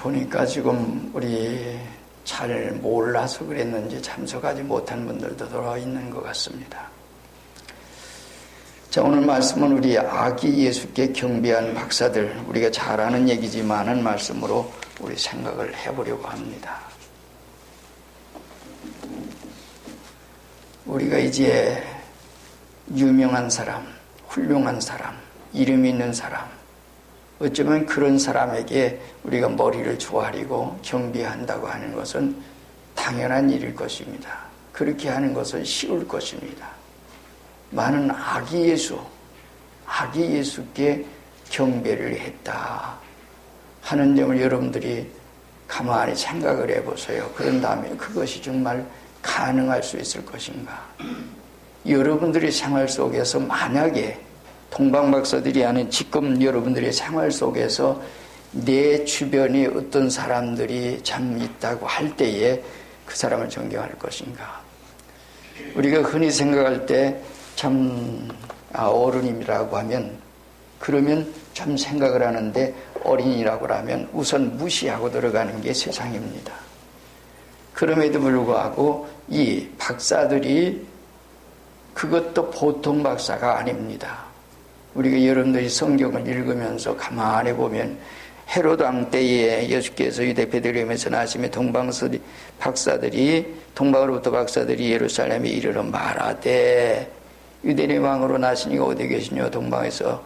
보니까 지금 우리 잘 몰라서 그랬는지 참석하지 못한 분들도 들어와 있는 것 같습니다. 자, 오늘 말씀은 우리 아기 예수께 경배한 박사들, 우리가 잘 아는 얘기지만은 말씀으로 우리 생각을 해보려고 합니다. 우리가 이제 유명한 사람, 훌륭한 사람, 이름 있는 사람, 어쩌면 그런 사람에게 우리가 머리를 조아리고 경배한다고 하는 것은 당연한 일일 것입니다. 그렇게 하는 것은 쉬울 것입니다. 많은 아기 예수께 경배를 했다 하는 점을 여러분들이 가만히 생각을 해보세요. 그런 다음에 그것이 정말 가능할 수 있을 것인가? 여러분들의 생활 속에서 만약에 동방박사들이 하는 지금 여러분들의 생활 속에서 내 주변에 어떤 사람들이 참 있다고 할 때에 그 사람을 존경할 것인가? 우리가 흔히 생각할 때 참 어른이라고 하면 그러면 참 생각을 하는데 어린이라고 하면 우선 무시하고 들어가는 게 세상입니다. 그럼에도 불구하고 이 박사들이 그것도 보통 박사가 아닙니다. 우리가 여러분들이 성경을 읽으면서 가만히 보면 헤롯 왕 때에 예수께서 유대 베들레헴에서 나시며 동방으로부터 박사들이 예루살렘에 이르러 말하되 유대인의 왕으로 나시니가 어디 계시뇨? 동방에서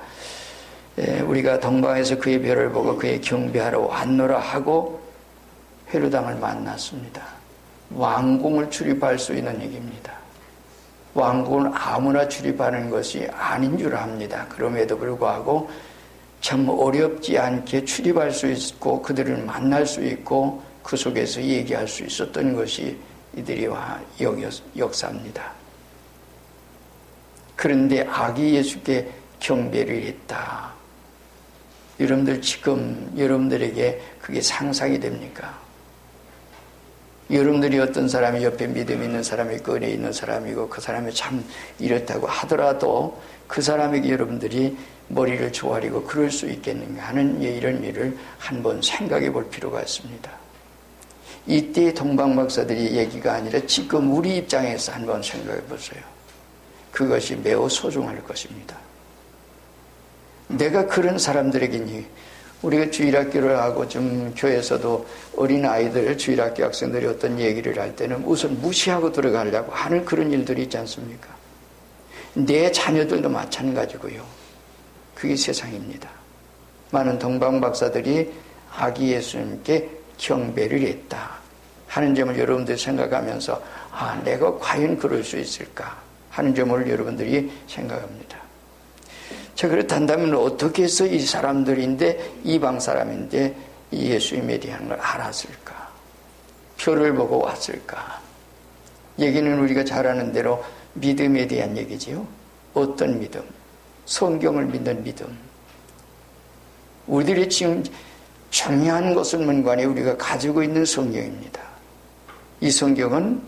우리가 동방에서 그의 별을 보고 그의 경배하러 왔노라 하고 헤롯 왕을 만났습니다. 왕궁을 출입할 수 있는 얘기입니다. 왕궁은 아무나 출입하는 것이 아닌 줄 압니다. 그럼에도 불구하고 참 어렵지 않게 출입할 수 있고 그들을 만날 수 있고 그 속에서 얘기할 수 있었던 것이 이들의 역사입니다. 그런데 아기 예수께 경배를 했다. 여러분들 지금 여러분들에게 그게 상상이 됩니까? 여러분들이 어떤 사람이 옆에 믿음 있는 사람이 꺼내 있는 사람이고 그 사람이 참 이렇다고 하더라도 그 사람에게 여러분들이 머리를 조아리고 그럴 수 있겠는가 하는 이런 일을 한번 생각해 볼 필요가 있습니다. 이때 동방박사들이 얘기가 아니라 지금 우리 입장에서 한번 생각해 보세요. 그것이 매우 소중할 것입니다. 내가 그런 사람들에게 우리가 주일학교를 하고 좀 교회에서도 어린아이들 주일학교 학생들이 어떤 얘기를 할 때는 우선 무시하고 들어가려고 하는 그런 일들이 있지 않습니까? 내 자녀들도 마찬가지고요. 그게 세상입니다. 많은 동방박사들이 아기 예수님께 경배를 했다 하는 점을 여러분들이 생각하면서 내가 과연 그럴 수 있을까 하는 점을 여러분들이 생각합니다. 자, 그렇다면 어떻게 해서 이 사람들인데 이방 사람인데 예수님에 대한 걸 알았을까? 표를 보고 왔을까? 얘기는 우리가 잘 아는 대로 믿음에 대한 얘기지요. 어떤 믿음? 성경을 믿는 믿음. 우리들이 지금 중요한 것은 뭔가에 우리가 가지고 있는 성경입니다. 이 성경은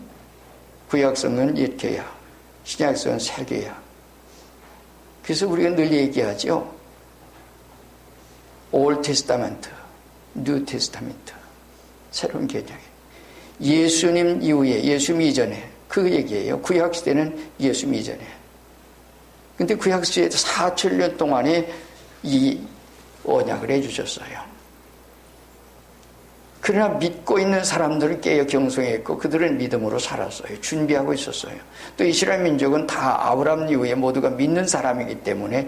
구약성은 옛교야, 신약성은 새교야. 그래서 우리가 늘 얘기하죠. Old Testament, New Testament. 새로운 개념이에요. 예수님 이후에, 예수님 이전에 그 얘기예요. 구약시대는 예수님 이전에. 근데 구약시대 4,000년 동안에 이 언약을 해주셨어요. 그러나 믿고 있는 사람들을 깨어 경성했고 그들은 믿음으로 살았어요. 준비하고 있었어요. 또 이스라엘 민족은 다 아브라함 이후에 모두가 믿는 사람이기 때문에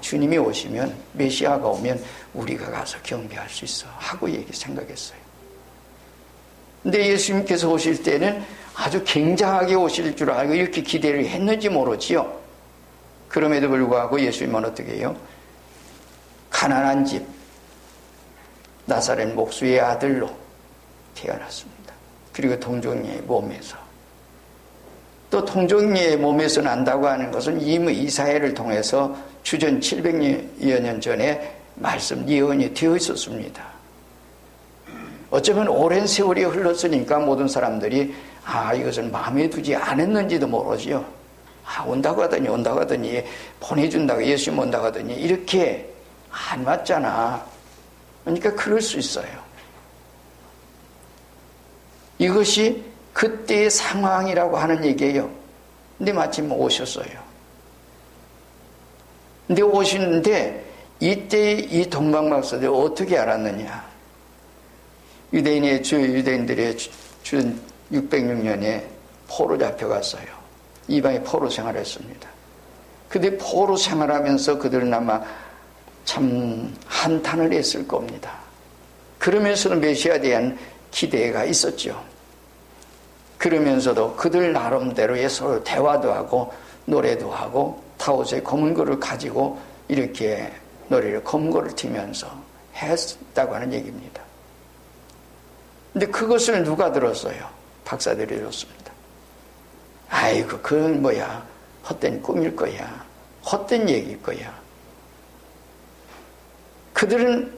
주님이 오시면 메시아가 오면 우리가 가서 경배할 수 있어 하고 생각했어요. 근데 예수님께서 오실 때는 아주 굉장하게 오실 줄 알고 이렇게 기대를 했는지 모르지요. 그럼에도 불구하고 예수님은 어떻게 해요? 가난한 집 나사렛 목수의 아들로 태어났습니다. 그리고 동정녀의 몸에서 또 동정녀의 몸에서 난다고 하는 것은 이미 이사야를 통해서 주전 700여 년 전에 말씀 예언이 되어 있었습니다. 어쩌면 오랜 세월이 흘렀으니까 모든 사람들이 이것은 마음에 두지 않았는지도 모르지요. 온다고 하더니 보내준다고 예수님 온다고 하더니 이렇게 안 왔잖아. 그러니까 그럴 수 있어요. 이것이 그때의 상황이라고 하는 얘기예요. 근데 마침 오셨어요. 근데 오시는데 이때 이 동방박사들이 어떻게 알았느냐. 유대인들의 주 606년에 포로 잡혀갔어요. 이방에 포로 생활했습니다. 근데 포로 생활하면서 그들은 아마 참 한탄을 했을 겁니다. 그러면서도 메시아에 대한 기대가 있었죠. 그러면서도 그들 나름대로의 서로 대화도 하고 노래도 하고 타옷에 검은 거를 가지고 이렇게 노래를 검은 거를 튀면서 했다고 하는 얘기입니다. 근데 그것을 누가 들었어요? 박사들이 들었습니다. 아이고 그건 뭐야, 헛된 꿈일 거야, 헛된 얘기일 거야. 그들은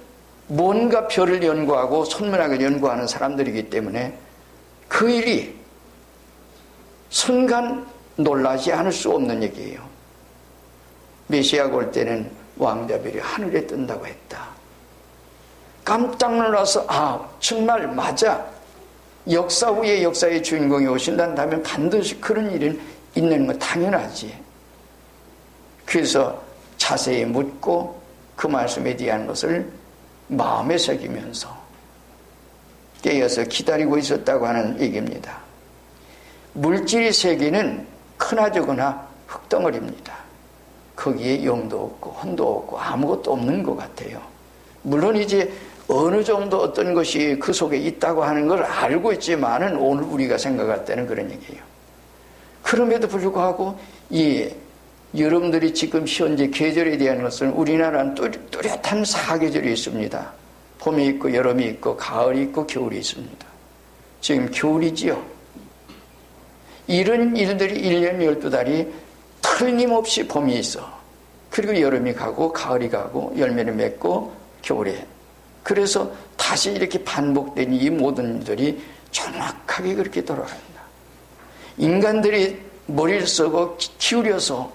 뭔가 별을 연구하고 천문학을 연구하는 사람들이기 때문에 그 일이 순간 놀라지 않을 수 없는 얘기예요. 메시아가 올 때는 왕자별이 하늘에 뜬다고 했다. 깜짝 놀라서 정말 맞아, 역사 후에 역사의 주인공이 오신다면 반드시 그런 일은 있는 건 당연하지. 그래서 자세히 묻고 그 말씀에 대한 것을 마음에 새기면서 깨어서 기다리고 있었다고 하는 얘기입니다. 물질의 세계는 크나 적으나 흙덩어리입니다. 거기에 영도 없고 혼도 없고 아무것도 없는 것 같아요. 물론 이제 어느 정도 어떤 것이 그 속에 있다고 하는 걸 알고 있지만은 오늘 우리가 생각할 때는 그런 얘기예요. 그럼에도 불구하고 여러분들이 지금 현재 계절에 대한 것은 우리나라는 뚜렷한 사계절이 있습니다. 봄이 있고 여름이 있고 가을이 있고 겨울이 있습니다. 지금 겨울이지요. 이런 일들이 1년 12달이 틀림없이 봄이 있어. 그리고 여름이 가고 가을이 가고 열매를 맺고 겨울에. 그래서 다시 이렇게 반복된 이 모든 일들이 정확하게 그렇게 돌아간다. 인간들이 머리를 쓰고 기울여서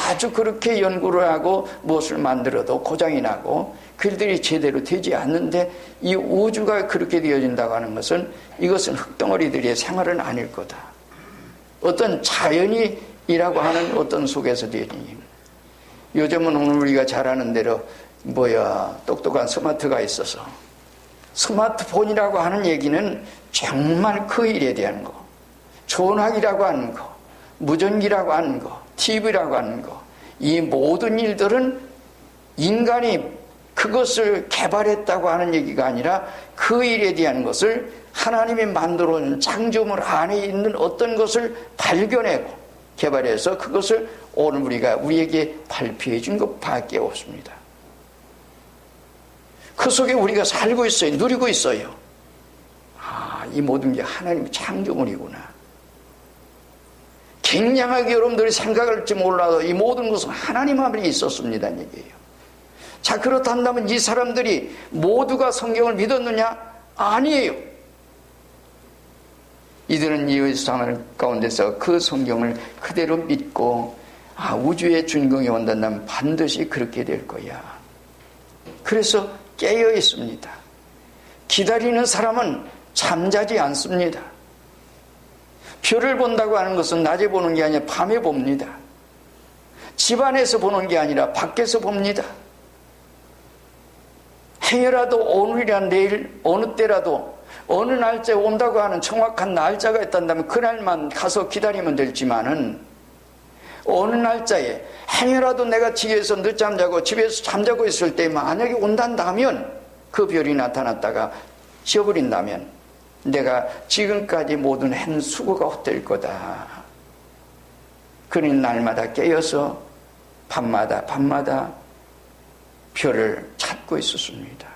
아주 그렇게 연구를 하고 무엇을 만들어도 고장이 나고 그 일들이 제대로 되지 않는데 이 우주가 그렇게 되어진다고 하는 것은 이것은 흙덩어리들의 생활은 아닐 거다. 어떤 자연이라고 하는 어떤 속에서 되니 요즘은 오늘 우리가 잘 아는 대로 똑똑한 스마트가 있어서 스마트폰이라고 하는 얘기는 정말 그 일에 대한 거, 전화기라고 하는 거, 무전기라고 하는 거, TV라고 하는 거, 이 모든 일들은 인간이 그것을 개발했다고 하는 얘기가 아니라 그 일에 대한 것을 하나님이 만들어 놓은 창조물 안에 있는 어떤 것을 발견하고 개발해서 그것을 오늘 우리에게 발표해 준 것밖에 없습니다. 그 속에 우리가 살고 있어요. 누리고 있어요. 이 모든 게 하나님의 창조물이구나. 굉장하게 여러분들이 생각할지 몰라도 이 모든 것은 하나님 안에 있었습니다 얘기예요. 자, 그렇다면 이 사람들이 모두가 성경을 믿었느냐? 아니에요. 이들은 이 상황 가운데서 그 성경을 그대로 믿고 우주의 주인공이 온다면 반드시 그렇게 될 거야. 그래서 깨어 있습니다. 기다리는 사람은 잠자지 않습니다. 별을 본다고 하는 것은 낮에 보는 게 아니라 밤에 봅니다. 집안에서 보는 게 아니라 밖에서 봅니다. 행여라도 오늘이나 내일 어느 때라도 어느 날짜에 온다고 하는 정확한 날짜가 있다면 그날만 가서 기다리면 되지만은 어느 날짜에 행여라도 내가 집에서 늦잠 자고 집에서 잠자고 있을 때 만약에 온단다면 그 별이 나타났다가 지어버린다면 내가 지금까지 모든 한 수고가 헛될 거다. 그는 날마다 깨어서 밤마다 별을 찾고 있었습니다.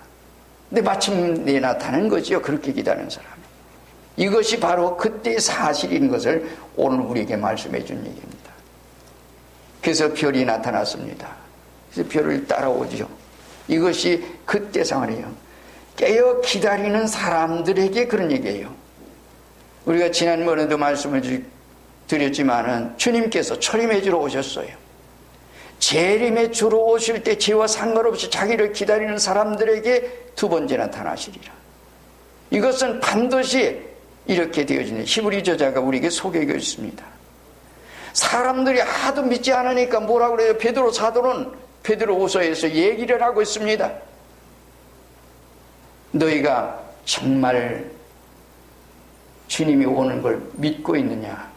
근데 마침내 나타난 거지요. 그렇게 기다리는 사람이. 이것이 바로 그때의 사실인 것을 오늘 우리에게 말씀해 준 얘기입니다. 그래서 별이 나타났습니다. 그래서 별을 따라오죠. 이것이 그때 상황이에요. 깨어 기다리는 사람들에게 그런 얘기예요. 우리가 지난번에도 말씀을 드렸지만은 주님께서 초림해 주러 오셨어요. 재림의 주로 오실 때 죄와 상관없이 자기를 기다리는 사람들에게 두 번째 나타나시리라. 이것은 반드시 이렇게 되어지는 히브리 저자가 우리에게 소개하고 있습니다. 사람들이 하도 믿지 않으니까 뭐라 그래요? 베드로 사도는 베드로후서에서 얘기를 하고 있습니다. 너희가 정말 주님이 오는 걸 믿고 있느냐?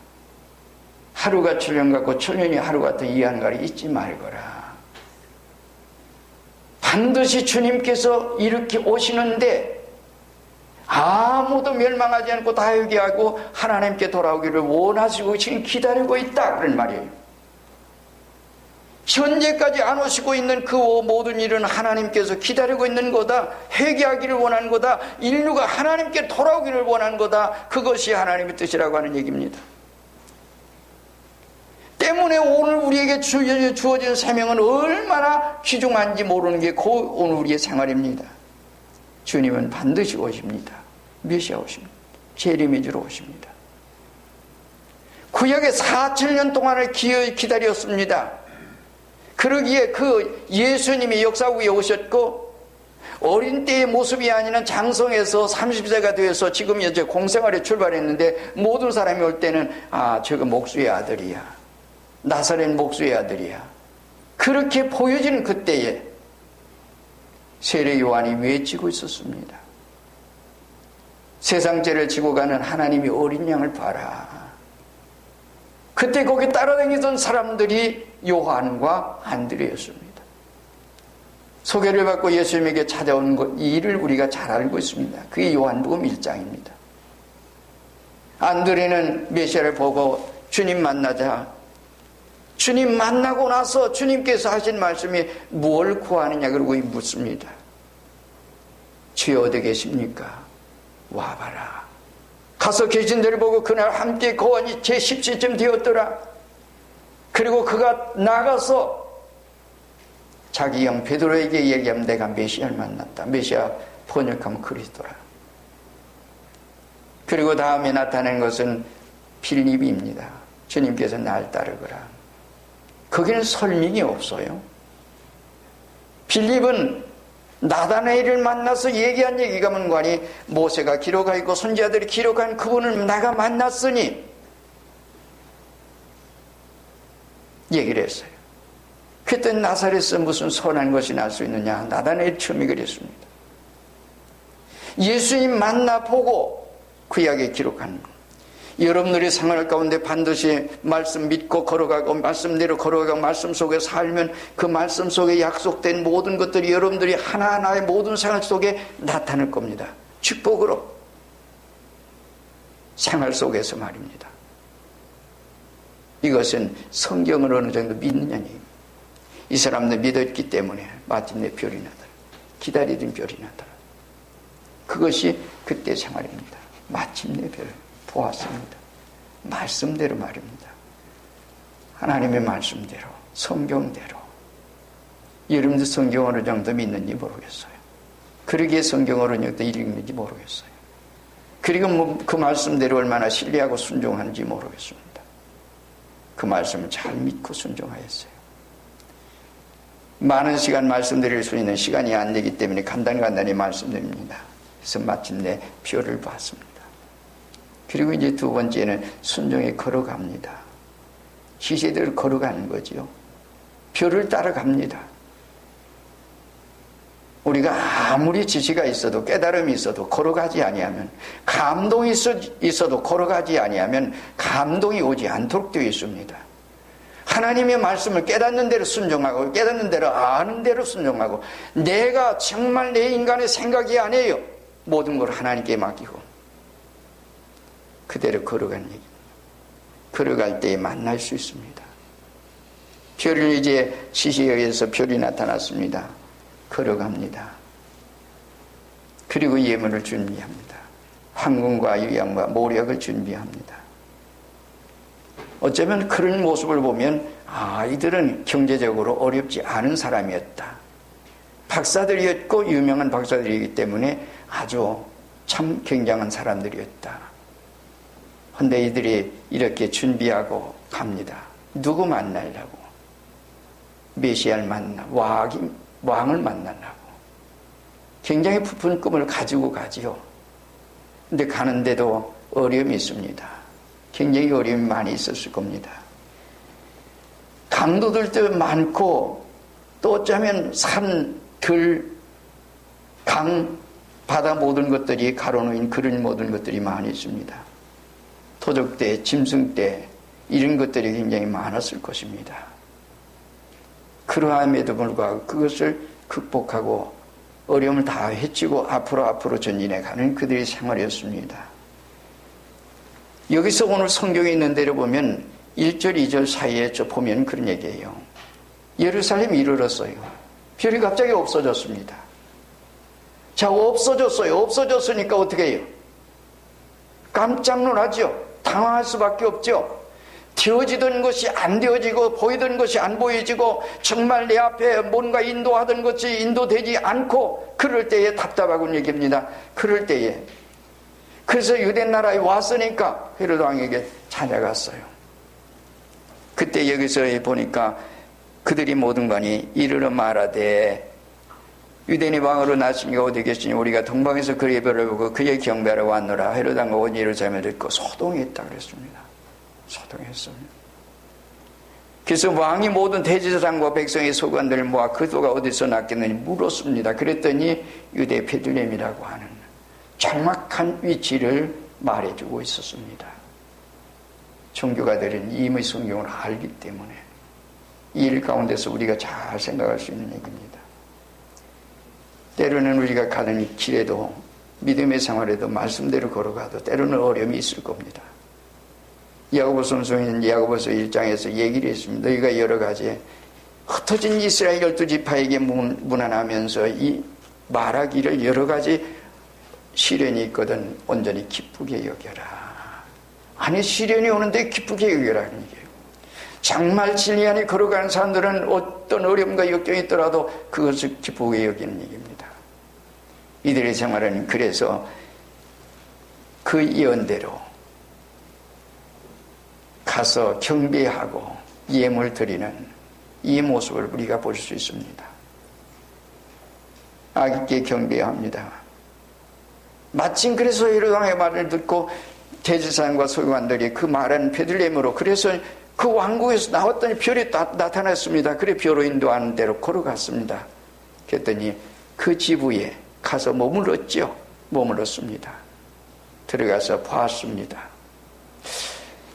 하루가 천년 같고 천년이 하루 같은 이해하는 걸 잊지 말거라. 반드시 주님께서 이렇게 오시는데 아무도 멸망하지 않고 다 회개하고 하나님께 돌아오기를 원하시고 지금 기다리고 있다, 그런 말이에요. 현재까지 안 오시고 있는 그 모든 일은 하나님께서 기다리고 있는 거다. 회개하기를 원하는 거다. 인류가 하나님께 돌아오기를 원하는 거다. 그것이 하나님의 뜻이라고 하는 얘기입니다. 때문에 오늘 우리에게 주어진 사명은 얼마나 귀중한지 모르는 게 오늘 우리의 생활입니다. 주님은 반드시 오십니다. 메시아 오십니다. 재림의 주로 오십니다. 구약의 4,7년 동안을 기다렸습니다. 그러기에 그 예수님이 역사 위에 오셨고 어린 때의 모습이 아니라 장성해서 30세가 되어서 지금 이제 공생활에 출발했는데 모든 사람이 올 때는 저거 목수의 아들이야. 나사렛 목수의 아들이야. 그렇게 보여지는 그때에 세례 요한이 외치고 있었습니다. 세상 죄를 지고 가는 하나님이 어린 양을 봐라. 그때 거기 따라다니던 사람들이 요한과 안드레였습니다. 소개를 받고 예수님에게 찾아온 이 일을 우리가 잘 알고 있습니다. 그게 요한복음 1장입니다. 안드레는 메시아를 보고 주님 만나자. 주님 만나고 나서 주님께서 하신 말씀이 뭘 구하느냐 그러고 묻습니다. 주여 어디 계십니까? 와봐라. 가서 계신 데를 보고 그날 함께 거하니 제 10시쯤 되었더라. 그리고 그가 나가서 자기 형 베드로에게 얘기하면 내가 메시아를 만났다. 메시아 번역하면 그리스도라. 그리고 다음에 나타낸 것은 빌립입니다. 주님께서 날 따르거라. 거기는 설명이 없어요. 빌립은 나다나엘을 만나서 얘기한 얘기가 뭔가니 모세가 기록하고 선지자들이 기록한 그분을 내가 만났으니 얘기를 했어요. 그때 나사렛에서 무슨 선한 것이 날 수 있느냐. 나다나엘 처음에 그랬습니다. 예수님 만나보고 구약에 기록한 것. 여러분들이 생활 가운데 반드시 말씀 믿고 걸어가고 말씀대로 걸어가고 말씀 속에 살면 그 말씀 속에 약속된 모든 것들이 여러분들이 하나하나의 모든 생활 속에 나타날 겁니다. 축복으로 생활 속에서 말입니다. 이것은 성경을 어느 정도 믿느냐는 얘기입니다. 이 사람들 믿었기 때문에 마침내 별이 나더라. 기다리던 별이 나더라. 그것이 그때 생활입니다. 마침내 별 보았습니다. 말씀대로 말입니다. 하나님의 말씀대로, 성경대로. 여러분들 성경 어느 정도 믿는지 모르겠어요. 그러기에 성경 어느 정도 읽는지 모르겠어요. 그리고 그 말씀대로 얼마나 신뢰하고 순종하는지 모르겠습니다. 그 말씀을 잘 믿고 순종하였어요. 많은 시간 말씀드릴 수 있는 시간이 안 되기 때문에 간단히 말씀드립니다. 그래서 마침내 별을 봤습니다. 그리고 이제 두 번째는 순종에 걸어갑니다. 시세대로 걸어가는 거지요. 별을 따라갑니다. 우리가 아무리 지시가 있어도 깨달음이 있어도 걸어가지 아니하면 감동이 있어도 걸어가지 아니하면 감동이 오지 않도록 되어 있습니다. 하나님의 말씀을 깨닫는 대로 순종하고 깨닫는 대로 아는 대로 순종하고 내가 정말 내 인간의 생각이 아니에요. 모든 걸 하나님께 맡기고 그대로 걸어가는 얘기입니다. 걸어갈 때에 만날 수 있습니다. 별을 이제 시시에 의해서 별이 나타났습니다. 걸어갑니다. 그리고 예물을 준비합니다. 황금과 유향과 모략을 준비합니다. 어쩌면 그런 모습을 보면 이들은 경제적으로 어렵지 않은 사람이었다. 박사들이었고 유명한 박사들이기 때문에 아주 참 굉장한 사람들이었다. 근데 이들이 이렇게 준비하고 갑니다. 누구 만나려고? 메시아를 만나 왕을 만나려고 굉장히 부푼 꿈을 가지고 가지요. 근데 가는데도 어려움이 있습니다. 굉장히 어려움이 많이 있었을 겁니다. 강도들도 많고 또 어쩌면 산, 들, 강, 바다 모든 것들이 가로놓인 그런 모든 것들이 많이 있습니다. 토적대, 짐승대 이런 것들이 굉장히 많았을 것입니다. 그러함에도 불구하고 그것을 극복하고 어려움을 다 헤치고 앞으로 전진해 가는 그들의 생활이었습니다. 여기서 오늘 성경에 있는 대로 보면 1절, 2절 사이에 보면 그런 얘기예요. 예루살렘이 이르렀어요. 별이 갑자기 없어졌습니다. 자, 없어졌어요. 없어졌으니까 어떻게 해요? 깜짝 놀라죠. 당황할 수밖에 없죠. 되어지던 것이 안 되어지고 보이던 것이 안 보여지고 정말 내 앞에 뭔가 인도하던 것이 인도되지 않고 그럴 때에 답답하군 얘기입니다. 그럴 때에 그래서 유대 나라에 왔으니까 헤로드 왕에게 찾아갔어요. 그때 여기서 보니까 그들이 모든 관이 이르러 말하되 유대인의 왕으로 나신 이가 어디 계시니 우리가 동방에서 그의 별을 보고 그의 경배하러 왔노라. 헤로드 왕과 온 예루살렘에 듣고 소동했다 그랬습니다. 소동했습니다. 그래서 왕이 모든 대제사장과 백성의 소관들을 모아 그도가 어디서 났겠느니 물었습니다. 그랬더니 유대 베들레헴이라고 하는 정확한 위치를 말해주고 있었습니다. 종교가들은 이미 성경을 알기 때문에 이 일 가운데서 우리가 잘 생각할 수 있는 얘기입니다. 때로는 우리가 가는 길에도 믿음의 생활에도 말씀대로 걸어가도 때로는 어려움이 있을 겁니다. 야고보서 1장에서 얘기를 했습니다. 너희가 여러 가지 흩어진 이스라엘 12지파에게 문안하면서 이 말하기를 여러 가지 시련이 있거든 온전히 기쁘게 여겨라. 아니 시련이 오는데 기쁘게 여겨라는 얘기예요. 정말 진리 안에 걸어가는 사람들은 어떤 어려움과 역경이 있더라도 그것을 기쁘게 여기는 얘기입니다. 이들의 생활은 그래서 그 예언대로 가서 경배하고 예물 드리는 이 모습을 우리가 볼 수 있습니다. 아기께 경배합니다. 마침 그래서 헤로드 왕의 말을 듣고 대제사장과 서기관들이 그 말한 베들레헴으로 그래서 그 왕국에서 나왔더니 별이 나타났습니다. 그래 별로 인도하는 대로 걸어갔습니다. 그랬더니 그 지부에 가서 머물렀습니다. 들어가서 보았습니다.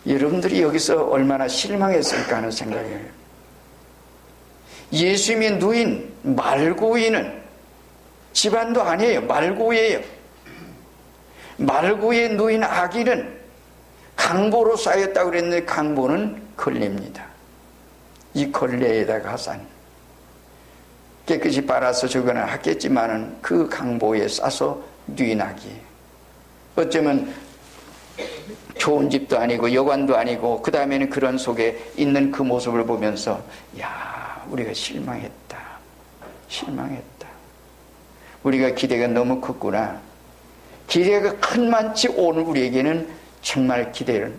여러분들이 여기서 얼마나 실망했을까 하는 생각이에요. 예수님의 누인 말구이는 집안도 아니에요. 말구이에요. 말구이의 누인 아기는 강보로 쌓였다고 그랬는데 강보는 걸레입니다. 이 걸레에다가 싼 깨끗이 빨아서 저거는 하겠지만은 그 강보에 싸서 누인 아기. 어쩌면 좋은 집도 아니고 여관도 아니고 그 다음에는 그런 속에 있는 그 모습을 보면서 야 우리가 실망했다. 우리가 기대가 너무 컸구나. 기대가 큰 만치 오늘 우리에게는 정말 기대를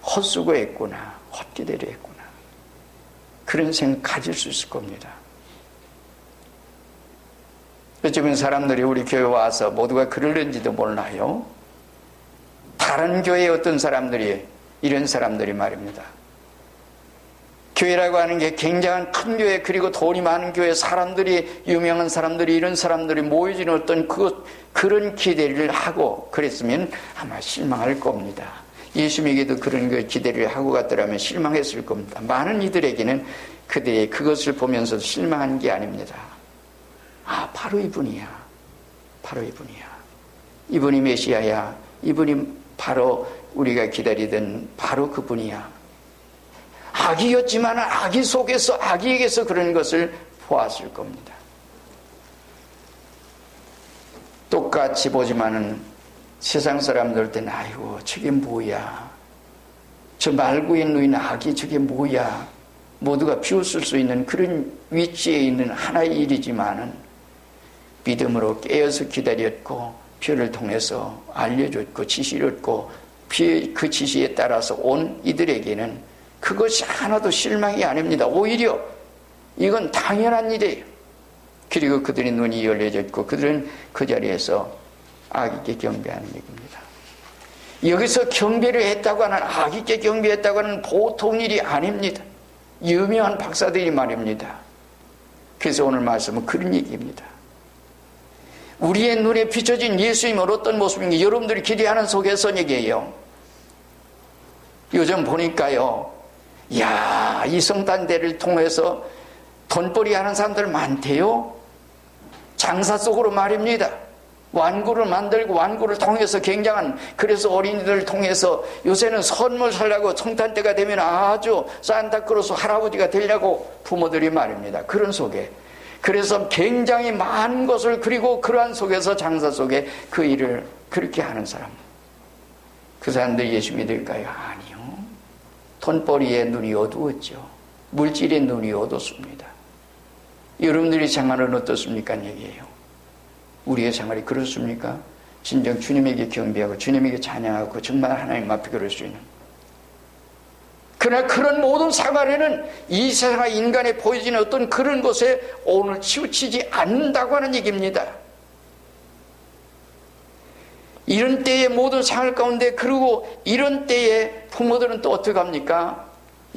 헛수고했구나. 헛기대를 했구나. 그런 생각 가질 수 있을 겁니다. 어쩌면 사람들이 우리 교회 와서 모두가 그러는지도 몰라요. 다른 교회의 어떤 사람들이 이런 사람들이 말입니다. 교회라고 하는 게 굉장한 큰 교회 그리고 돈이 많은 교회 사람들이 유명한 사람들이 이런 사람들이 모여지는 어떤 그런 기대를 하고 그랬으면 아마 실망할 겁니다. 예수님에게도 그런 그 기대를 하고 갔더라면 실망했을 겁니다. 많은 이들에게는 그들이 그것을 보면서 실망한 게 아닙니다. 아 바로 이분이야. 이분이 메시아야. 이분이 바로 우리가 기다리던 바로 그분이야. 아기였지만 아기 속에서 아기에게서 그런 것을 보았을 겁니다. 똑같이 보지만은 세상 사람들 때는 아이고 저게 뭐야. 저 말구에 누인 아기 저게 뭐야. 모두가 비웃을 수 있는 그런 위치에 있는 하나의 일이지만은 믿음으로 깨어서 기다렸고 표를 통해서 알려줬고 지시를 했고 그 지시에 따라서 온 이들에게는 그것이 하나도 실망이 아닙니다. 오히려 이건 당연한 일이에요. 그리고 그들의 눈이 열려졌고 그들은 그 자리에서 아기께 경배하는 얘기입니다. 여기서 경배를 했다고 하는, 아기께 경배했다고 하는 보통 일이 아닙니다. 유명한 박사들이 말입니다. 그래서 오늘 말씀은 그런 얘기입니다. 우리의 눈에 비춰진 예수님은 어떤 모습인가 여러분들이 기대하는 속에서 얘기해요. 요즘 보니까요, 야, 이 성탄대를 통해서 돈벌이 하는 사람들 많대요. 장사 속으로 말입니다. 완구를 만들고 완구를 통해서 굉장한, 그래서 어린이들을 통해서 요새는 선물 살라고 성탄때가 되면 아주 산타크로스 할아버지가 되려고 부모들이 말입니다. 그런 속에, 그래서 굉장히 많은 것을, 그리고 그러한 속에서 장사 속에 그 일을 그렇게 하는 사람, 그 사람들이 예수 믿을까요? 아니요. 돈벌이에 눈이 어두웠죠. 물질의 눈이 어둡습니다. 여러분들의 생활은 어떻습니까? 얘기해요. 우리의 생활이 그렇습니까? 진정 주님에게 경배하고 주님에게 찬양하고 정말 하나님 앞에 그럴 수 있는, 그러나 그런 모든 생활에는 이 세상 인간에 보여지는 어떤 그런 것에 오늘 치우치지 않는다고 하는 얘기입니다. 이런 때의 모든 생활 가운데, 그리고 이런 때에 부모들은 또 어떻게 합니까?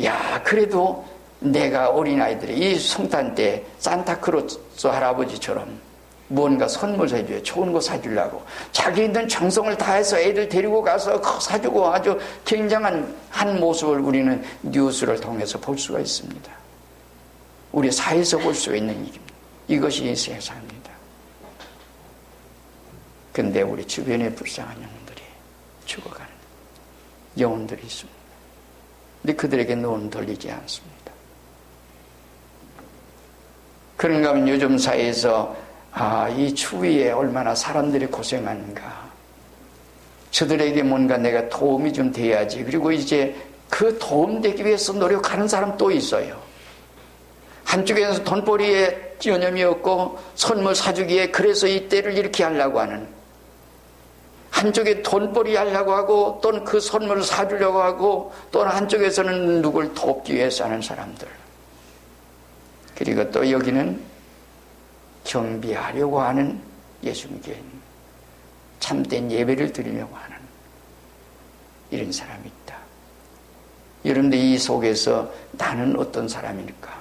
야, 그래도 내가 어린아이들이 이 성탄 때 산타크로스 할아버지처럼 뭔가 선물 사줘요. 좋은 거 사주려고 자기 있는 정성을 다해서 애들 데리고 가서 사주고 아주 굉장한 한 모습을 우리는 뉴스를 통해서 볼 수가 있습니다. 우리 사회에서 볼 수 있는 일입니다. 이것이 이 세상입니다. 근데 우리 주변에 불쌍한 영혼들이 죽어가는 영혼들이 있습니다. 근데 그들에게 눈은 돌리지 않습니다. 그런가 하면 요즘 사회에서 이 추위에 얼마나 사람들이 고생하는가, 저들에게 뭔가 내가 도움이 좀 돼야지. 그리고 이제 그 도움되기 위해서 노력하는 사람 또 있어요. 한쪽에서 돈벌이에 여념이 없고 선물 사주기에 그래서 이때를 이렇게 하려고 하는, 한쪽에 돈벌이 하려고 하고 또는 그 선물을 사주려고 하고, 또는 한쪽에서는 누굴 돕기 위해서 하는 사람들, 그리고 또 여기는 경배하려고 하는, 예수님께 참된 예배를 드리려고 하는 이런 사람이 있다. 여러분들 이 속에서 나는 어떤 사람일까?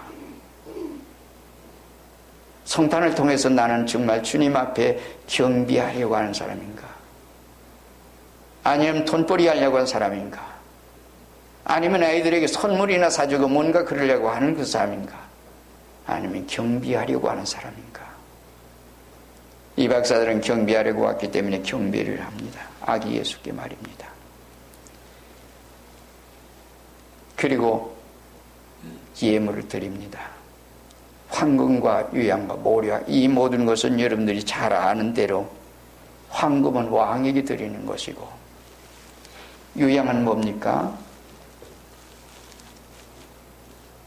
성탄을 통해서 나는 정말 주님 앞에 경배하려고 하는 사람인가? 아니면 돈벌이 하려고 하는 사람인가? 아니면 아이들에게 선물이나 사주고 뭔가 그러려고 하는 그 사람인가? 아니면 경배하려고 하는 사람인가? 이 박사들은 경배하려고 왔기 때문에 경배를 합니다. 아기 예수께 말입니다. 그리고 예물을 드립니다. 황금과 유향과 모략, 이 모든 것은 여러분들이 잘 아는 대로 황금은 왕에게 드리는 것이고, 유향은 뭡니까?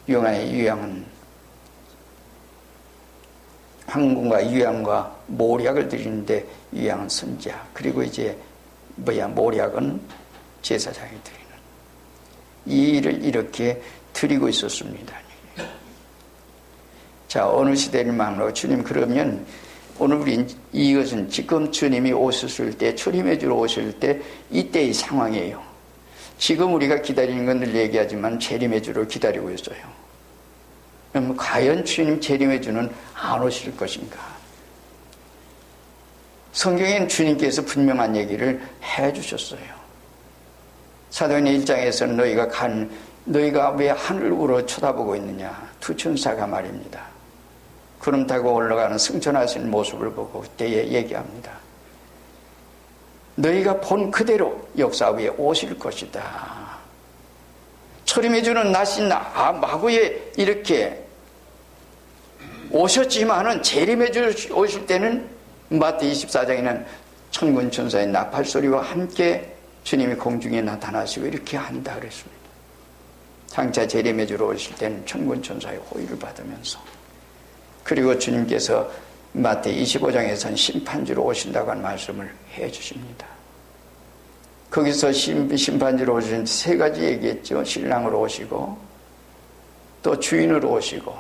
유향은 황금과 유향과 모략을 드리는데, 유향은 선지자, 그리고 이제 모략은 제사장이 드리는, 이 일을 이렇게 드리고 있었습니다. 자, 어느 시대를 막론하고 주님, 그러면 오늘 우리 이것은 지금 주님이 오셨을 때, 주님의 주로 오실 때 이때의 상황이에요. 지금 우리가 기다리는 건 늘 얘기하지만 재림의 주를 기다리고 있어요. 그럼 과연 주님 재림의 주는 안 오실 것인가? 성경에는 주님께서 분명한 얘기를 해주셨어요. 사도행전 1장에서는 너희가 왜 하늘으로 쳐다보고 있느냐? 두 천사가 말입니다. 구름 타고 올라가는 승천하시는 모습을 보고 그때에 얘기합니다. 너희가 본 그대로 역사 위에 오실 것이다. 초림해 주는 낮인 마구에 이렇게 오셨지만은 재림해 오실 때는 마태 24장에는 천군 천사의 나팔 소리와 함께 주님이 공중에 나타나시고 이렇게 한다 그랬습니다. 장차 재림해 주러 오실 때는 천군 천사의 호의를 받으면서, 그리고 주님께서 마태 25장에서는 심판주로 오신다고 하는 말씀을 해 주십니다. 거기서 심판주로 오신 세 가지 얘기했죠. 신랑으로 오시고, 또 주인으로 오시고,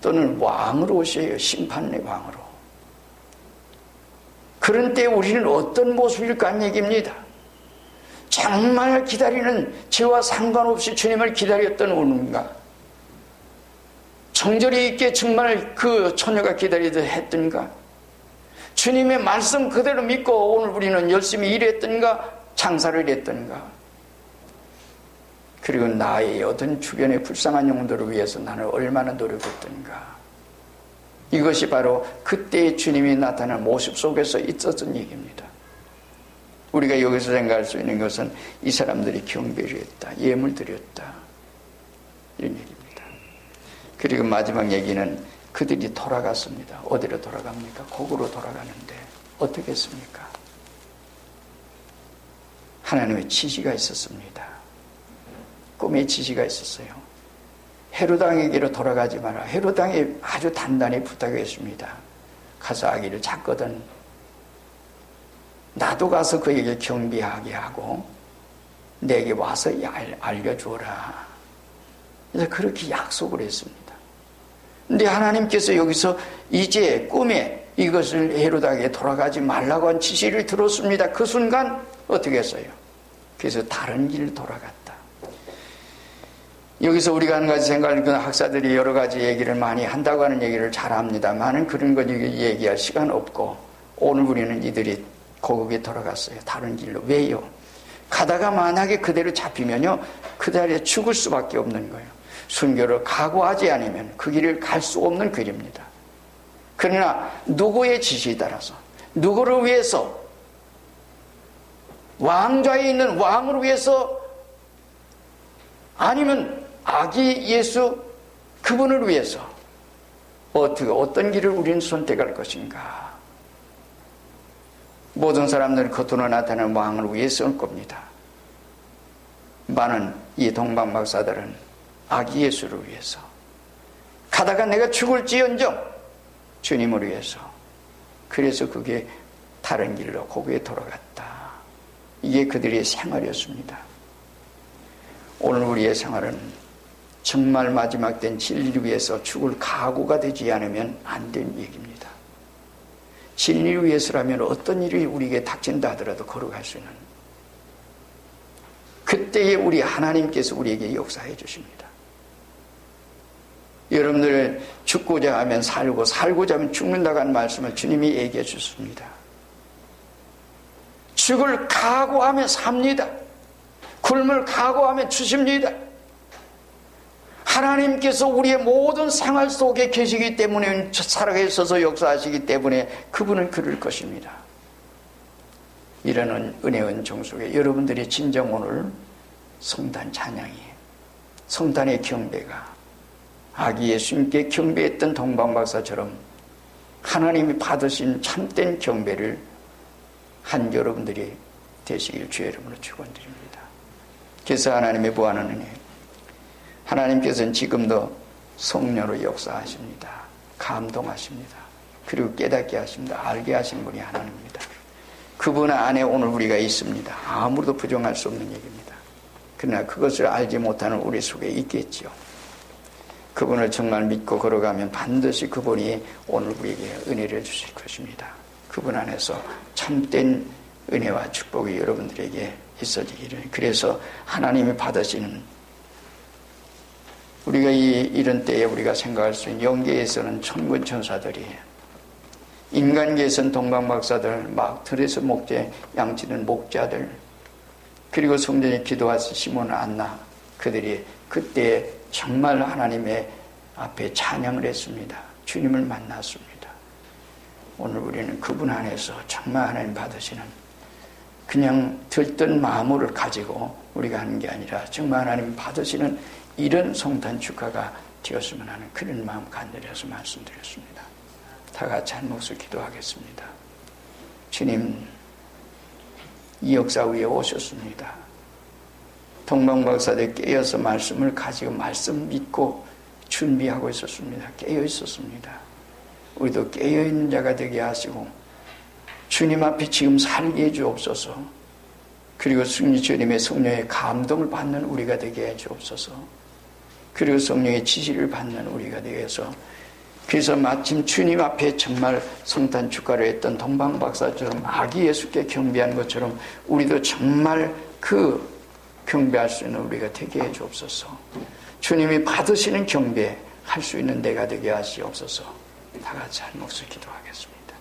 또는 왕으로 오셔요. 심판의 왕으로. 그런 때 우리는 어떤 모습일까 하는 얘기입니다. 정말 기다리는, 죄와 상관없이 주님을 기다렸던 오는가? 정절이 있게 정말 그 처녀가 기다리듯 했던가? 주님의 말씀 그대로 믿고 오늘 우리는 열심히 일했던가? 장사를 했던가? 그리고 나의 어떤 주변의 불쌍한 영혼들을 위해서 나는 얼마나 노력했던가? 이것이 바로 그때의 주님이 나타난 모습 속에서 있었던 얘기입니다. 우리가 여기서 생각할 수 있는 것은 이 사람들이 경배를 했다, 예물 드렸다, 이런 얘기입니다. 그리고 마지막 얘기는 그들이 돌아갔습니다. 어디로 돌아갑니까? 곡으로 돌아가는데 어떻게 했습니까? 하나님의 지시가 있었습니다. 꿈의 지시가 있었어요. 헤롯왕에게로 돌아가지 마라. 헤롯왕이 아주 단단히 부탁했습니다. 가서 아기를 찾거든 나도 가서 그에게 경배하게 하고 내게 와서 알려주어라. 그래서 그렇게 약속을 했습니다. 근데 하나님께서 여기서 이제 꿈에 이것을 헤롯에게 돌아가지 말라고 한 지시를 들었습니다. 그 순간 어떻게 했어요? 그래서 다른 길을 돌아갔다. 여기서 우리가 한 가지 생각하는 그 학사들이 여러 가지 얘기를 많이 한다고 하는 얘기를 잘 합니다만은 그런 거 얘기할 시간 없고 오늘 우리는 이들이 고국에 돌아갔어요. 다른 길로. 왜요? 가다가 만약에 그대로 잡히면요 그 자리에 죽을 수밖에 없는 거예요. 순교를 각오하지 않으면 그 길을 갈 수 없는 길입니다. 그러나 누구의 지시에 따라서 누구를 위해서 왕좌에 있는 왕을 위해서 아니면 아기 예수 그분을 위해서 어떤 길을 우리는 선택할 것인가? 모든 사람들은 겉으로 나타나는 왕을 위해서일 겁니다. 많은 이 동방박사들은 아기 예수를 위해서 가다가 내가 죽을지언정 주님을 위해서 그래서 그게 다른 길로 고국에 돌아갔다. 이게 그들의 생활이었습니다. 오늘 우리의 생활은 정말 마지막 땐 진리를 위해서 죽을 각오가 되지 않으면 안 되는 얘기입니다. 진리를 위해서라면 어떤 일이 우리에게 닥친다 하더라도 걸어갈 수 있는 그때에 우리 하나님께서 우리에게 역사해 주십니다. 여러분들 죽고자 하면 살고 살고자 하면 죽는다고 하는 말씀을 주님이 얘기해 주셨습니다. 죽을 각오하면 삽니다. 굶을 각오하면 주십니다. 하나님께서 우리의 모든 생활 속에 계시기 때문에 살아계셔서 역사하시기 때문에 그분은 그럴 것입니다. 이런 은혜원 정속에 여러분들이 진정 오늘 성단 찬양이 성단의 경배가 아기 예수님께 경배했던 동방박사처럼 하나님이 받으신 참된 경배를 한 여러분들이 되시길 주의 이름으로 축원드립니다. 그래서 하나님의 무한한 은혜 하나님께서는 지금도 성령으로 역사하십니다. 감동하십니다. 그리고 깨닫게 하십니다. 알게 하신 분이 하나님입니다. 그분 안에 오늘 우리가 있습니다. 아무도 부정할 수 없는 얘기입니다. 그러나 그것을 알지 못하는 우리 속에 있겠지요. 그분을 정말 믿고 걸어가면 반드시 그분이 오늘 우리에게 은혜를 주실 것입니다. 그분 안에서 참된 은혜와 축복이 여러분들에게 있어지기를. 그래서 하나님이 받으시는 우리가 이런 때에 우리가 생각할 수 있는 영계에서는 천군 천사들이 인간계에서는 동방박사들 막 들에서 목재 양치는 목자들 그리고 성전에 기도하신 시몬 안나 그들이 그때 정말 하나님의 앞에 찬양을 했습니다. 주님을 만났습니다. 오늘 우리는 그분 안에서 정말 하나님 받으시는 그냥 들뜬 마음을 가지고 우리가 하는 게 아니라 정말 하나님 받으시는 이런 성탄 축하가 되었으면 하는 그런 마음 간절해서 말씀드렸습니다. 다 같이 한 목소리 기도하겠습니다. 주님, 이 역사 위에 오셨습니다. 동방박사들 깨어서 말씀을 가지고 말씀 믿고 준비하고 있었습니다. 깨어 있었습니다. 우리도 깨어 있는 자가 되게 하시고 주님 앞에 지금 살게 해 주옵소서. 그리고 주님의 성령의 감동을 받는 우리가 되게 해 주옵소서. 그리고 성령의 지시를 받는 우리가 되게 해서 그래서 마침 주님 앞에 정말 성탄 축가를 했던 동방 박사처럼 아기 예수께 경배한 것처럼 우리도 정말 그 경배할 수 있는 우리가 되게 해 주옵소서. 주님이 받으시는 경배 할 수 있는 내가 되게 하시옵소서. 다 같이 한 목소리 기도하겠습니다.